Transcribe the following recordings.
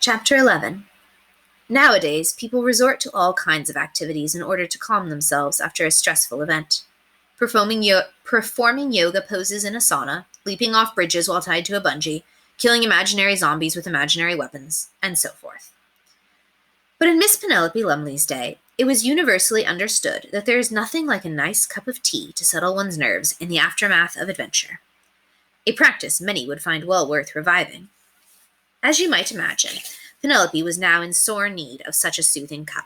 Chapter 11. Nowadays, people resort to all kinds of activities in order to calm themselves after a stressful event. Performing yoga poses in a sauna, leaping off bridges while tied to a bungee, killing imaginary zombies with imaginary weapons, and so forth. But in Miss Penelope Lumley's day, it was universally understood that there is nothing like a nice cup of tea to settle one's nerves in the aftermath of adventure. A practice many would find well worth reviving. As you might imagine, Penelope was now in sore need of such a soothing cup,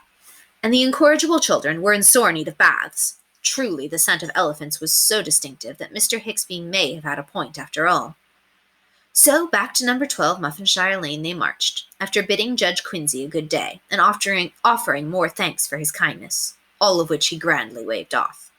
and the incorrigible children were in sore need of baths. Truly, the scent of elephants was so distinctive that Mr. Hicksby may have had a point after all. So back to number 12 Muffinshire Lane they marched, after bidding Judge Quincy a good day, and offering more thanks for his kindness, all of which he grandly waved off.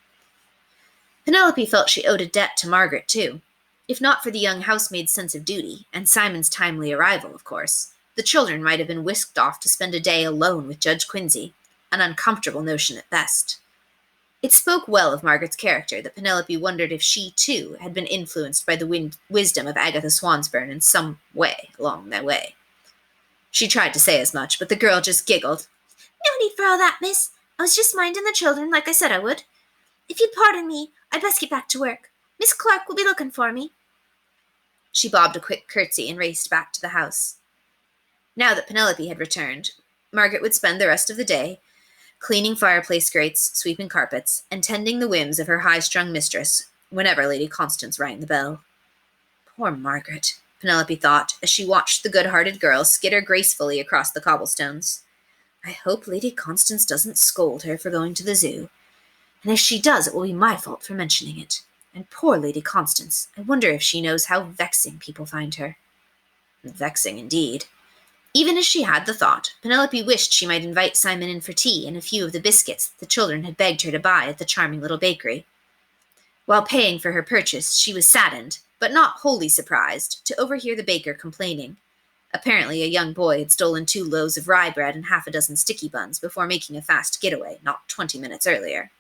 Penelope felt she owed a debt to Margaret, too. If not for the young housemaid's sense of duty, and Simon's timely arrival, of course, the children might have been whisked off to spend a day alone with Judge Quincy, an uncomfortable notion at best. It spoke well of Margaret's character that Penelope wondered if she, too, had been influenced by the wisdom of Agatha Swansburn in some way along their way. She tried to say as much, but the girl just giggled. "No need for all that, miss. I was just minding the children like I said I would. If you'd pardon me, I'd best get back to work. Miss Clark will be looking for me." She bobbed a quick curtsy and raced back to the house. Now that Penelope had returned, Margaret would spend the rest of the day cleaning fireplace grates, sweeping carpets, and tending the whims of her high-strung mistress whenever Lady Constance rang the bell. Poor Margaret, Penelope thought, as she watched the good-hearted girl skitter gracefully across the cobblestones. I hope Lady Constance doesn't scold her for going to the zoo, and if she does, it will be my fault for mentioning it. And poor Lady Constance, I wonder if she knows how vexing people find her. Vexing indeed. Even as she had the thought, Penelope wished she might invite Simon in for tea and a few of the biscuits that the children had begged her to buy at the charming little bakery. While paying for her purchase, she was saddened, but not wholly surprised, to overhear the baker complaining. Apparently a young boy had stolen 2 loaves of rye bread and half a dozen sticky buns before making a fast getaway, not 20 minutes earlier.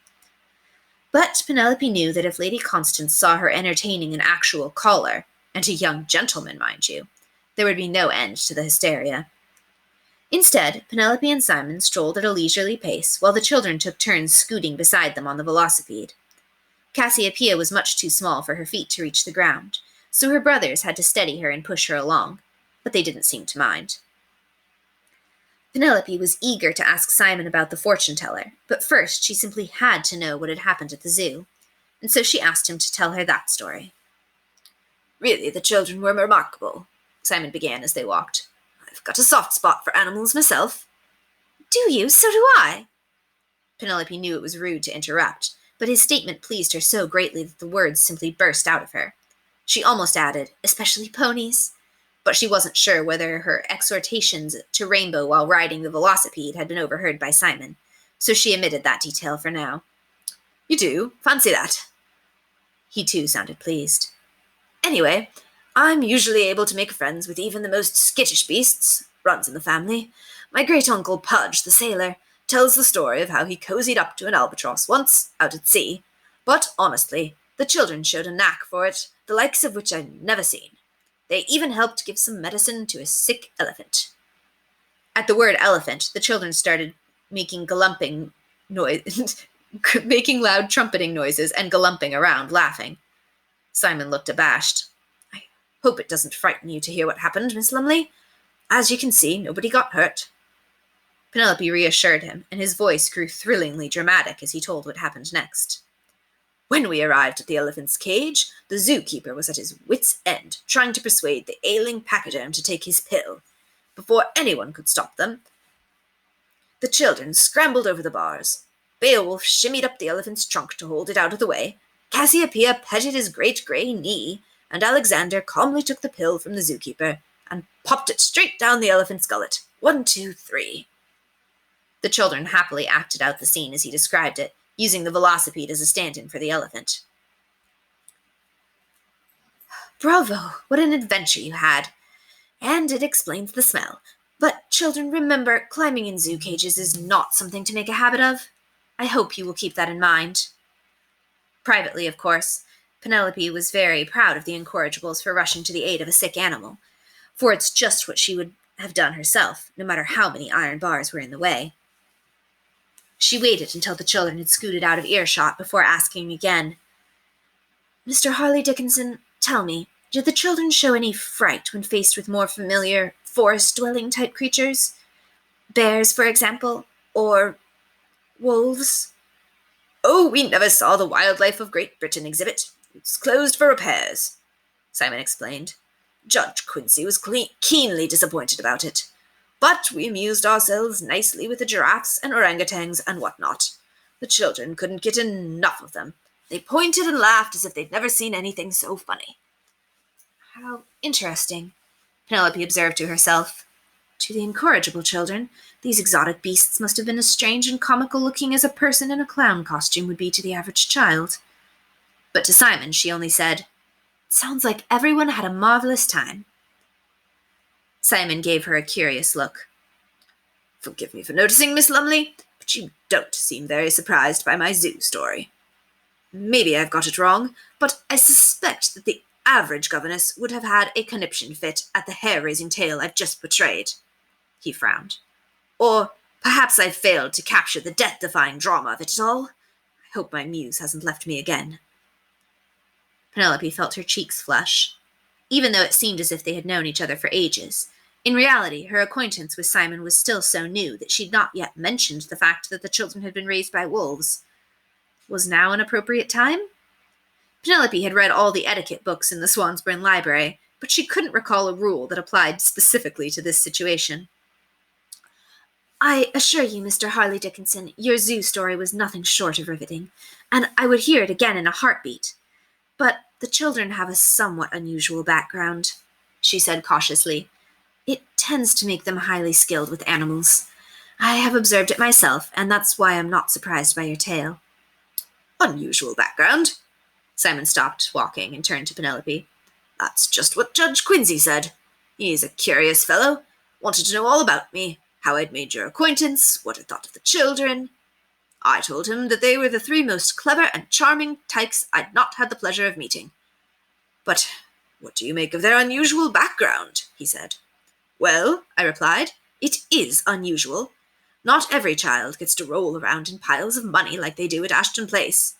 But Penelope knew that if Lady Constance saw her entertaining an actual caller, and a young gentleman, mind you, there would be no end to the hysteria. Instead, Penelope and Simon strolled at a leisurely pace, while the children took turns scooting beside them on the velocipede. Cassiopeia was much too small for her feet to reach the ground, so her brothers had to steady her and push her along, but they didn't seem to mind. Penelope was eager to ask Simon about the fortune-teller, but first she simply had to know what had happened at the zoo, and so she asked him to tell her that story. "Really, the children were remarkable," Simon began as they walked. "I've got a soft spot for animals myself." "Do you? So do I." Penelope knew it was rude to interrupt, but his statement pleased her so greatly that the words simply burst out of her. She almost added, "especially ponies," but she wasn't sure whether her exhortations to Rainbow while riding the velocipede had been overheard by Simon, so she omitted that detail for now. "You do? Fancy that." He too sounded pleased. "Anyway, I'm usually able to make friends with even the most skittish beasts. Runs in the family. My great-uncle Pudge, the sailor, tells the story of how he cozied up to an albatross once, out at sea. But, honestly, the children showed a knack for it, the likes of which I'd never seen. They even helped give some medicine to a sick elephant." At the word elephant, the children started making making loud trumpeting noises and galumping around, laughing. Simon looked abashed. "I hope it doesn't frighten you to hear what happened, Miss Lumley. As you can see, nobody got hurt." Penelope reassured him, and his voice grew thrillingly dramatic as he told what happened next. "When we arrived at the elephant's cage, the zookeeper was at his wit's end, trying to persuade the ailing pachyderm to take his pill. Before anyone could stop them, the children scrambled over the bars. Beowulf shimmied up the elephant's trunk to hold it out of the way, Cassiopeia petted his great grey knee, and Alexander calmly took the pill from the zookeeper and popped it straight down the elephant's gullet. 1, 2, 3. The children happily acted out the scene as he described it, using the velocipede as a stand-in for the elephant. "Bravo! What an adventure you had! And it explains the smell. But, children, remember, climbing in zoo cages is not something to make a habit of. I hope you will keep that in mind." Privately, of course, Penelope was very proud of the Incorrigibles for rushing to the aid of a sick animal, for it's just what she would have done herself, no matter how many iron bars were in the way. She waited until the children had scooted out of earshot before asking again, "Mr. Harley Dickinson, tell me, did the children show any fright when faced with more familiar forest-dwelling type creatures? Bears, for example, or wolves?" "Oh, we never saw the Wildlife of Great Britain exhibit. It's closed for repairs," Simon explained. "Judge Quincy was keenly disappointed about it. But we amused ourselves nicely with the giraffes and orangutans and whatnot. The children couldn't get enough of them. They pointed and laughed as if they'd never seen anything so funny." "How interesting," Penelope observed to herself. To the incorrigible children, these exotic beasts must have been as strange and comical-looking as a person in a clown costume would be to the average child. But to Simon, she only said, "It sounds like everyone had a marvelous time." Simon gave her a curious look. "Forgive me for noticing, Miss Lumley, but you don't seem very surprised by my zoo story. Maybe I've got it wrong, but I suspect that the average governess would have had a conniption fit at the hair-raising tale I've just portrayed." He frowned. "Or perhaps I've failed to capture the death-defying drama of it all. I hope my muse hasn't left me again." Penelope felt her cheeks flush. Even though it seemed as if they had known each other for ages, in reality her acquaintance with Simon was still so new that she'd not yet mentioned the fact that the children had been raised by wolves. Was now an appropriate time? Penelope had read all the etiquette books in the Swansburn Library, but she couldn't recall a rule that applied specifically to this situation. "I assure you, Mr. Harley Dickinson, your zoo story was nothing short of riveting, and I would hear it again in a heartbeat. But the children have a somewhat unusual background," she said cautiously. "It tends to make them highly skilled with animals. I have observed it myself, and that's why I'm not surprised by your tale." "Unusual background?" Simon stopped walking and turned to Penelope. "That's just what Judge Quincy said. He's a curious fellow. Wanted to know all about me, how I'd made your acquaintance, what I thought of the children. I told him that they were the three most clever and charming tykes I'd not had the pleasure of meeting. 'But what do you make of their unusual background?' he said. 'Well,' I replied, 'it is unusual. Not every child gets to roll around in piles of money like they do at Ashton Place.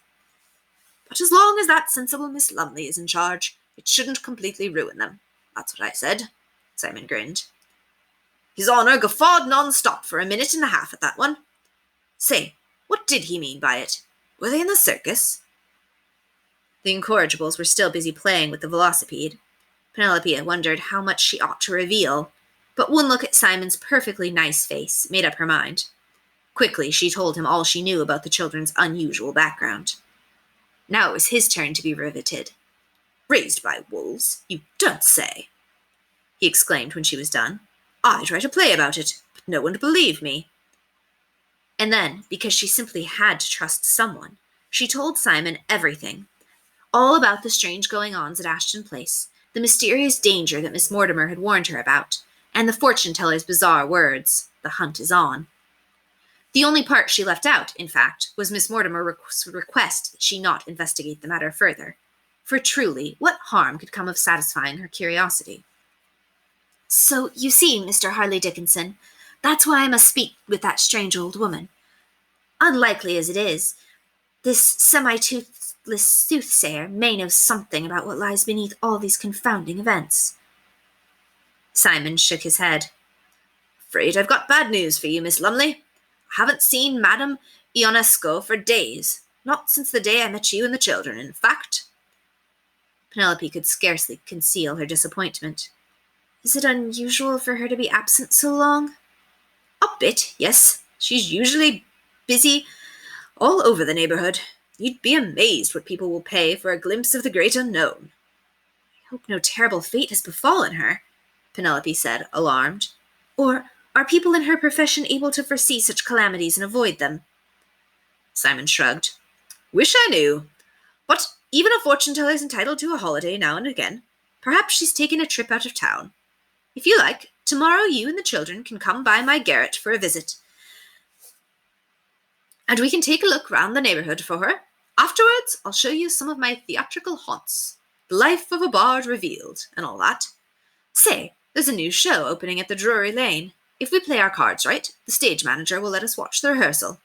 But as long as that sensible Miss Lumley is in charge, it shouldn't completely ruin them. That's what I said." Simon grinned. His Honour guffawed non-stop for a minute and a half at that one. "Say, what did he mean by it? Were they in the circus?" The Incorrigibles were still busy playing with the velocipede. Penelope wondered how much she ought to reveal, but one look at Simon's perfectly nice face made up her mind. Quickly, she told him all she knew about the children's unusual background. Now it was his turn to be riveted. "Raised by wolves? You don't say!" he exclaimed when she was done. "I'd write a play about it, but no one would believe me." And then, because she simply had to trust someone, she told Simon everything. All about the strange going-ons at Ashton Place, the mysterious danger that Miss Mortimer had warned her about, and the fortune-teller's bizarre words, "The hunt is on." The only part she left out, in fact, was Miss Mortimer's request that she not investigate the matter further. For truly, what harm could come of satisfying her curiosity? "So, you see, Mr. Harley Dickinson, that's why I must speak with that strange old woman. Unlikely as it is, this semi-toothless soothsayer may know something about what lies beneath all these confounding events." Simon shook his head. "Afraid I've got bad news for you, Miss Lumley. I haven't seen Madame Ionesco for days. Not since the day I met you and the children, in fact." Penelope could scarcely conceal her disappointment. "Is it unusual for her to be absent so long?" "A bit, yes. She's usually busy all over the neighborhood. You'd be amazed what people will pay for a glimpse of the great unknown." "I hope no terrible fate has befallen her," Penelope said, alarmed. "Or are people in her profession able to foresee such calamities and avoid them?" Simon shrugged. "Wish I knew. But even a fortune-teller is entitled to a holiday now and again. Perhaps she's taken a trip out of town. If you like, tomorrow you and the children can come by my garret for a visit, and we can take a look round the neighborhood for her. Afterwards, I'll show you some of my theatrical haunts. The life of a bard revealed, and all that. Say, There's a new show opening at the Drury Lane. If we play our cards right, the stage manager will let us watch the rehearsal."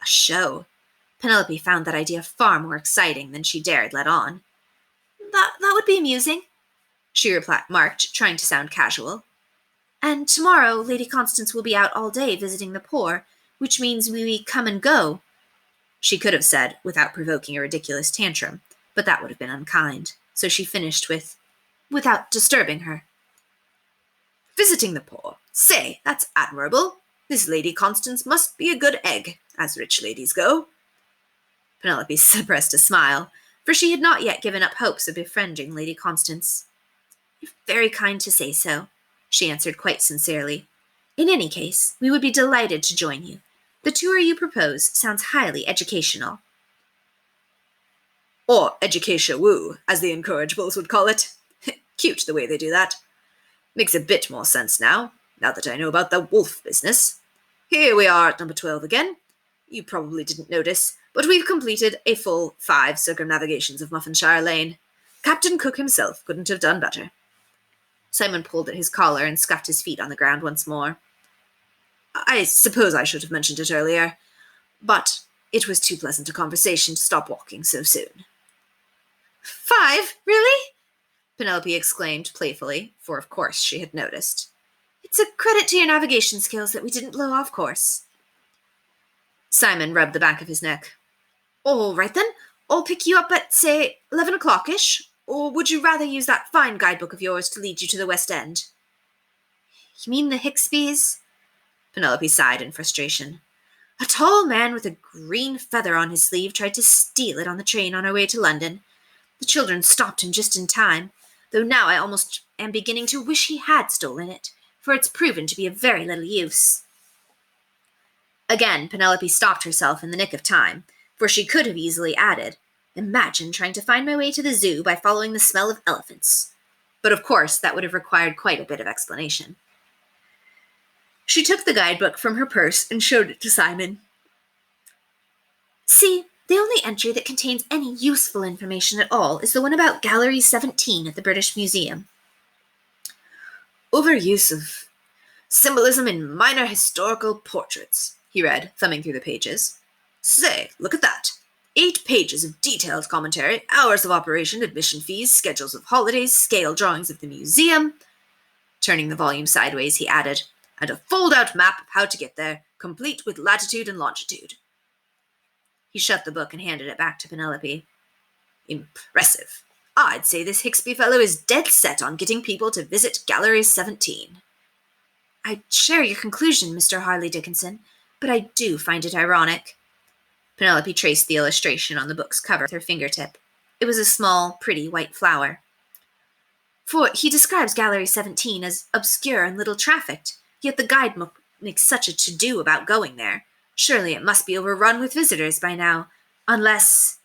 A show? Penelope found that idea far more exciting than she dared let on. That would be amusing," she remarked, trying to sound casual. "And tomorrow Lady Constance will be out all day visiting the poor, which means we come and go," she could have said without provoking a ridiculous tantrum, but that would have been unkind, so she finished with, "without disturbing her." "Visiting the poor? Say, that's admirable. This Lady Constance must be a good egg, as rich ladies go." Penelope suppressed a smile, for she had not yet given up hopes of befriending Lady Constance. "You're very kind to say so," she answered quite sincerely. "In any case, we would be delighted to join you. The tour you propose sounds highly educational." Or education-woo, as the Incorrigibles would call it. Cute the way they do that. Makes a bit more sense now that I know about the wolf business. Here we are at number 12 again. You probably didn't notice, but we've completed a full 5 circumnavigations of Muffinshire Lane. Captain Cook himself couldn't have done better. Simon pulled at his collar and scuffed his feet on the ground once more. I suppose I should have mentioned it earlier, but it was too pleasant a conversation to stop walking so soon. 5? Really? Penelope exclaimed playfully, for of course she had noticed. It's a credit to your navigation skills that we didn't blow off course. Simon rubbed the back of his neck. All right then, I'll pick you up at, say, 11 o'clock-ish, or would you rather use that fine guidebook of yours to lead you to the West End? You mean the Hicksbys? Penelope sighed in frustration. A tall man with a green feather on his sleeve tried to steal it on the train on our way to London. The children stopped him just in time, though now I almost am beginning to wish he had stolen it, for it's proven to be of very little use. Again, Penelope stopped herself in the nick of time, for she could have easily added, Imagine trying to find my way to the zoo by following the smell of elephants. But of course, that would have required quite a bit of explanation. She took the guidebook from her purse and showed it to Simon. See, the only entry that contains any useful information at all is the one about Gallery 17 at the British Museum. Overuse of symbolism in minor historical portraits, he read, thumbing through the pages. Say, look at that. 8 pages of detailed commentary, hours of operation, admission fees, schedules of holidays, scale drawings of the museum. Turning the volume sideways, he added, and a fold-out map of how to get there, complete with latitude and longitude. He shut the book and handed it back to Penelope. Impressive. I'd say this Hicksby fellow is dead set on getting people to visit Gallery 17. I share your conclusion, Mr. Harley Dickinson, but I do find it ironic. Penelope traced the illustration on the book's cover with her fingertip. It was a small, pretty white flower. For he describes Gallery 17 as obscure and little trafficked, yet the guidebook makes such a to-do about going there. Surely it must be overrun with visitors by now, unless...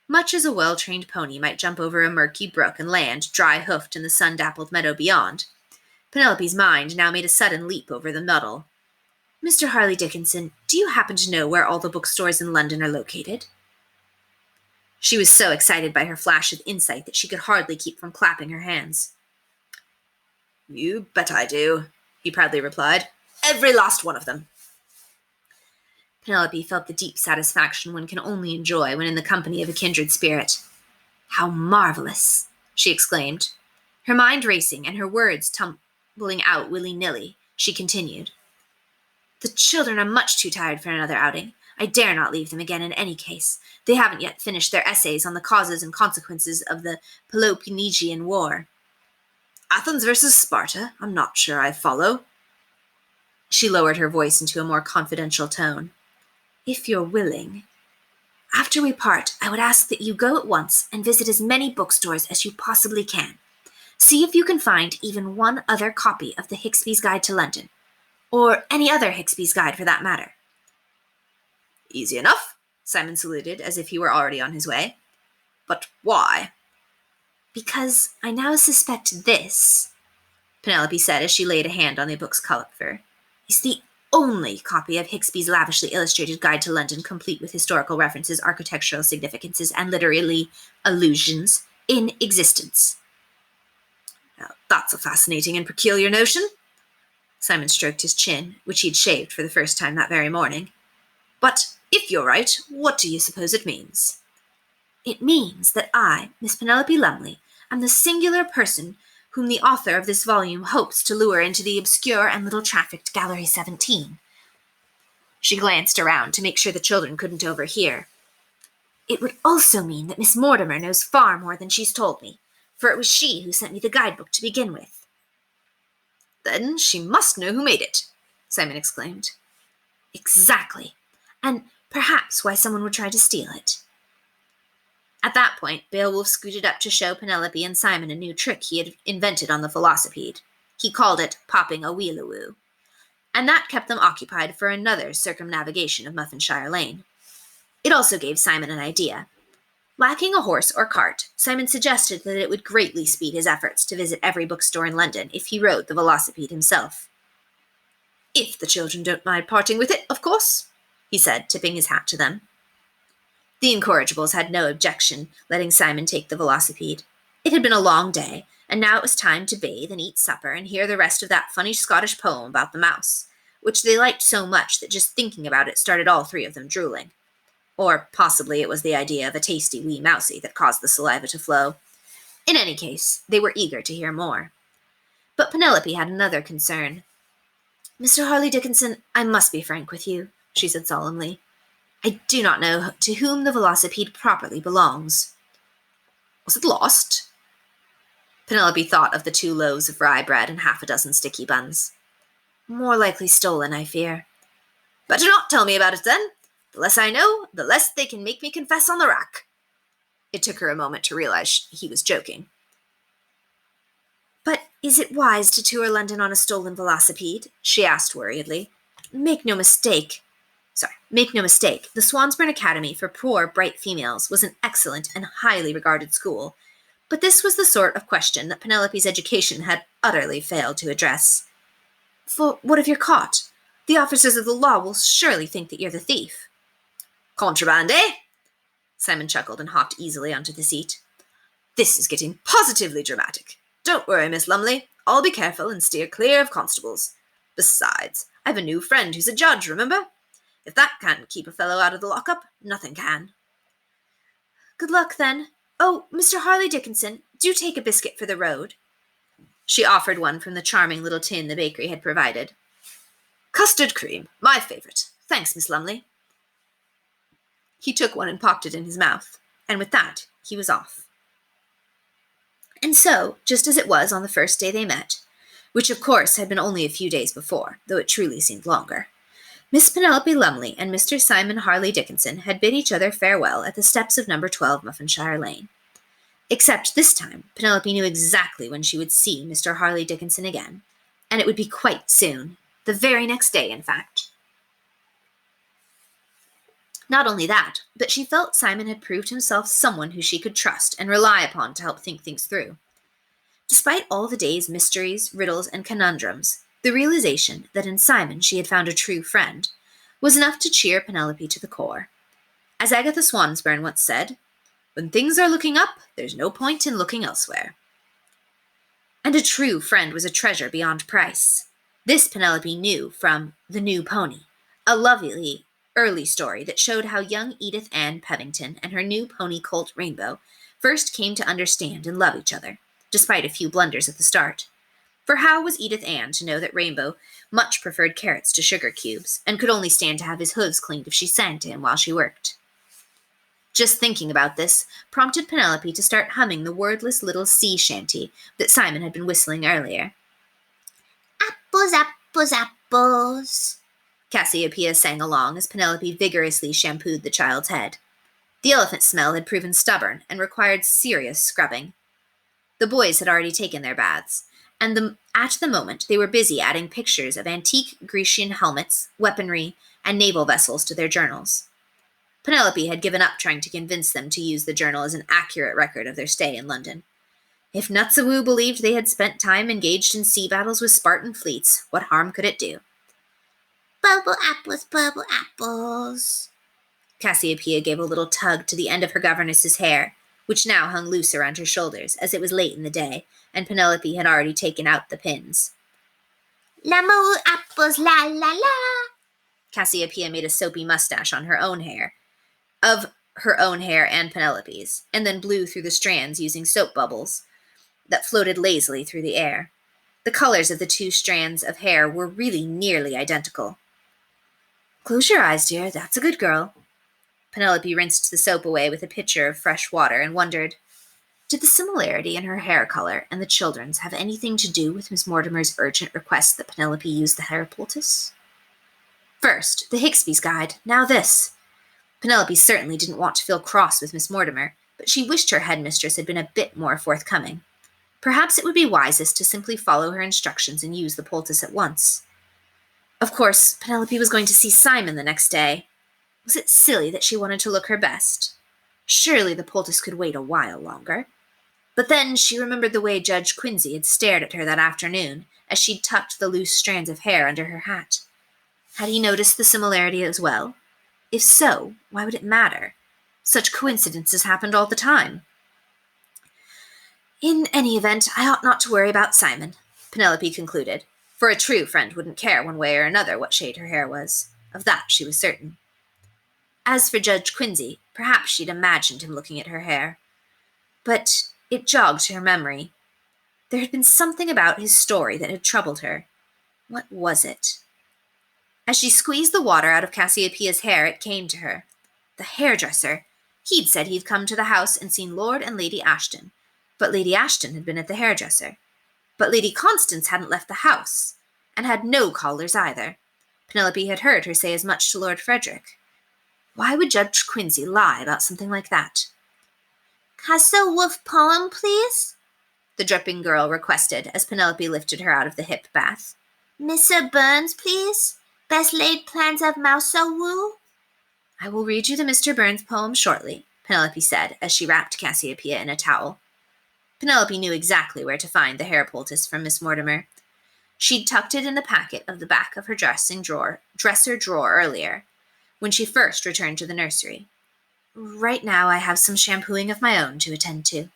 Much as a well-trained pony might jump over a murky brook and land, dry-hoofed in the sun-dappled meadow beyond, Penelope's mind now made a sudden leap over the muddle. Mr. Harley Dickinson, do you happen to know where all the bookstores in London are located? She was so excited by her flash of insight that she could hardly keep from clapping her hands. You bet I do, he proudly replied. Every last one of them. Penelope felt the deep satisfaction one can only enjoy when in the company of a kindred spirit. How marvelous, she exclaimed. Her mind racing and her words tumbling out willy-nilly, she continued. The children are much too tired for another outing. I dare not leave them again in any case. They haven't yet finished their essays on the causes and consequences of the Peloponnesian War. Athens versus Sparta? I'm not sure I follow. She lowered her voice into a more confidential tone. If you're willing. After we part, I would ask that you go at once and visit as many bookstores as you possibly can. See if you can find even one other copy of the Hicksby's Guide to London, or any other Hicksby's Guide for that matter. Easy enough, Simon saluted as if he were already on his way. But why? Because I now suspect this, Penelope said as she laid a hand on the book's cover, is the only copy of Hicksby's lavishly illustrated Guide to London, complete with historical references, architectural significances, and literary allusions, in existence. Now, that's a fascinating and peculiar notion. Simon stroked his chin, which he'd shaved for the first time that very morning. But if you're right, what do you suppose it means? It means that I, Miss Penelope Lumley, am the singular person whom the author of this volume hopes to lure into the obscure and little-trafficked Gallery 17. She glanced around to make sure the children couldn't overhear. It would also mean that Miss Mortimer knows far more than she's told me, for it was she who sent me the guidebook to begin with. Then she must know who made it, Simon exclaimed. Exactly, and perhaps why someone would try to steal it. At that point, Beowulf scooted up to show Penelope and Simon a new trick he had invented on the velocipede. He called it popping a wheelawoo, and that kept them occupied for another circumnavigation of Muffinshire Lane. It also gave Simon an idea. Lacking a horse or cart, Simon suggested that it would greatly speed his efforts to visit every bookstore in London if he rode the velocipede himself. If the children don't mind parting with it, of course, he said, tipping his hat to them. The Incorrigibles had no objection letting Simon take the velocipede. It had been a long day, and now it was time to bathe and eat supper and hear the rest of that funny Scottish poem about the mouse, which they liked so much that just thinking about it started all three of them drooling. Or possibly it was the idea of a tasty wee mousie that caused the saliva to flow. In any case, they were eager to hear more. But Penelope had another concern. "Mr. Harley Dickinson, I must be frank with you," she said solemnly. "I do not know to whom the velocipede properly belongs." Was it lost? Penelope thought of the 2 loaves of rye bread and half a dozen sticky buns. "More likely stolen, I fear." "Better not tell me about it, then. The less I know, the less they can make me confess on the rack." It took her a moment to realize he was joking. "But is it wise to tour London on a stolen velocipede?" she asked worriedly. Make no mistake, the Swansburn Academy for Poor, Bright Females was an excellent and highly regarded school, but this was the sort of question that Penelope's education had utterly failed to address. "For what if you're caught? The officers of the law will surely think that you're the thief." "Contraband, eh?" Simon chuckled and hopped easily onto the seat. "This is getting positively dramatic. Don't worry, Miss Lumley. I'll be careful and steer clear of constables. Besides, I have a new friend who's a judge, remember? If that can't keep a fellow out of the lockup, nothing can." "Good luck, then. Oh, Mr. Harley Dickinson, do take a biscuit for the road." She offered one from the charming little tin the bakery had provided. "Custard cream, my favourite. Thanks, Miss Lumley." He took one and popped it in his mouth, and with that, he was off. And so, just as it was on the first day they met, which of course had been only a few days before, though it truly seemed longer, Miss Penelope Lumley and Mr. Simon Harley Dickinson had bid each other farewell at the steps of number 12 Muffinshire Lane. Except this time, Penelope knew exactly when she would see Mr. Harley Dickinson again, and it would be quite soon, the very next day, in fact. Not only that, but she felt Simon had proved himself someone who she could trust and rely upon to help think things through. Despite all the day's mysteries, riddles, and conundrums, the realization that in Simon she had found a true friend was enough to cheer Penelope to the core. As Agatha Swansburn once said, "When things are looking up, there's no point in looking elsewhere." And a true friend was a treasure beyond price. This Penelope knew from The New Pony, a lovely early story that showed how young Edith Ann Pevington and her new pony colt Rainbow first came to understand and love each other, despite a few blunders at the start. For how was Edith Ann to know that Rainbow much preferred carrots to sugar cubes, and could only stand to have his hooves cleaned if she sang to him while she worked? Just thinking about this prompted Penelope to start humming the wordless little sea shanty that Simon had been whistling earlier. "Apples, apples, apples," Cassiopeia sang along as Penelope vigorously shampooed the child's head. The elephant smell had proven stubborn and required serious scrubbing. The boys had already taken their baths, and at the moment they were busy adding pictures of antique Grecian helmets, weaponry, and naval vessels to their journals. Penelope had given up trying to convince them to use the journal as an accurate record of their stay in London. If Nutsawoo believed they had spent time engaged in sea battles with Spartan fleets, what harm could it do? "Purple apples," Cassiopeia gave a little tug to the end of her governess's hair, which now hung loose around her shoulders, as it was late in the day, and Penelope had already taken out the pins. Lemon apples, la la la. Cassiopeia made a soapy mustache on her own hair, of her own hair and Penelope's, and then blew through the strands using soap bubbles that floated lazily through the air. The colors of the two strands of hair were really nearly identical. Close your eyes, dear. That's a good girl. Penelope rinsed the soap away with a pitcher of fresh water and wondered, did the similarity in her hair color and the children's have anything to do with Miss Mortimer's urgent request that Penelope use the hair poultice? First, the Hicksby's guide, now this. Penelope certainly didn't want to feel cross with Miss Mortimer, but she wished her headmistress had been a bit more forthcoming. Perhaps it would be wisest to simply follow her instructions and use the poultice at once. Of course, Penelope was going to see Simon the next day. Was it silly that she wanted to look her best? Surely the poultice could wait a while longer. But then she remembered the way Judge Quincy had stared at her that afternoon as she'd tucked the loose strands of hair under her hat. Had he noticed the similarity as well? If so, why would it matter? Such coincidences happened all the time. In any event, I ought not to worry about Simon, Penelope concluded, for a true friend wouldn't care one way or another what shade her hair was. Of that she was certain. As for Judge Quincy, perhaps she'd imagined him looking at her hair. But it jogged her memory. There had been something about his story that had troubled her. What was it? As she squeezed the water out of Cassiopeia's hair, it came to her. The hairdresser. He'd said he'd come to the house and seen Lord and Lady Ashton, but Lady Ashton had been at the hairdresser. But Lady Constance hadn't left the house, and had no callers either. Penelope had heard her say as much to Lord Frederick. Why would Judge Quincy lie about something like that? Castle Wolf poem, please? The dripping girl requested as Penelope lifted her out of the hip bath. Mr. Burns, please? Best laid plans of Mousewoo? I will read you the Mr. Burns poem shortly, Penelope said as she wrapped Cassiopeia in a towel. Penelope knew exactly where to find the hair poultice from Miss Mortimer. She'd tucked it in the packet of the back of her dresser drawer earlier, when she first returned to the nursery. Right now I have some shampooing of my own to attend to.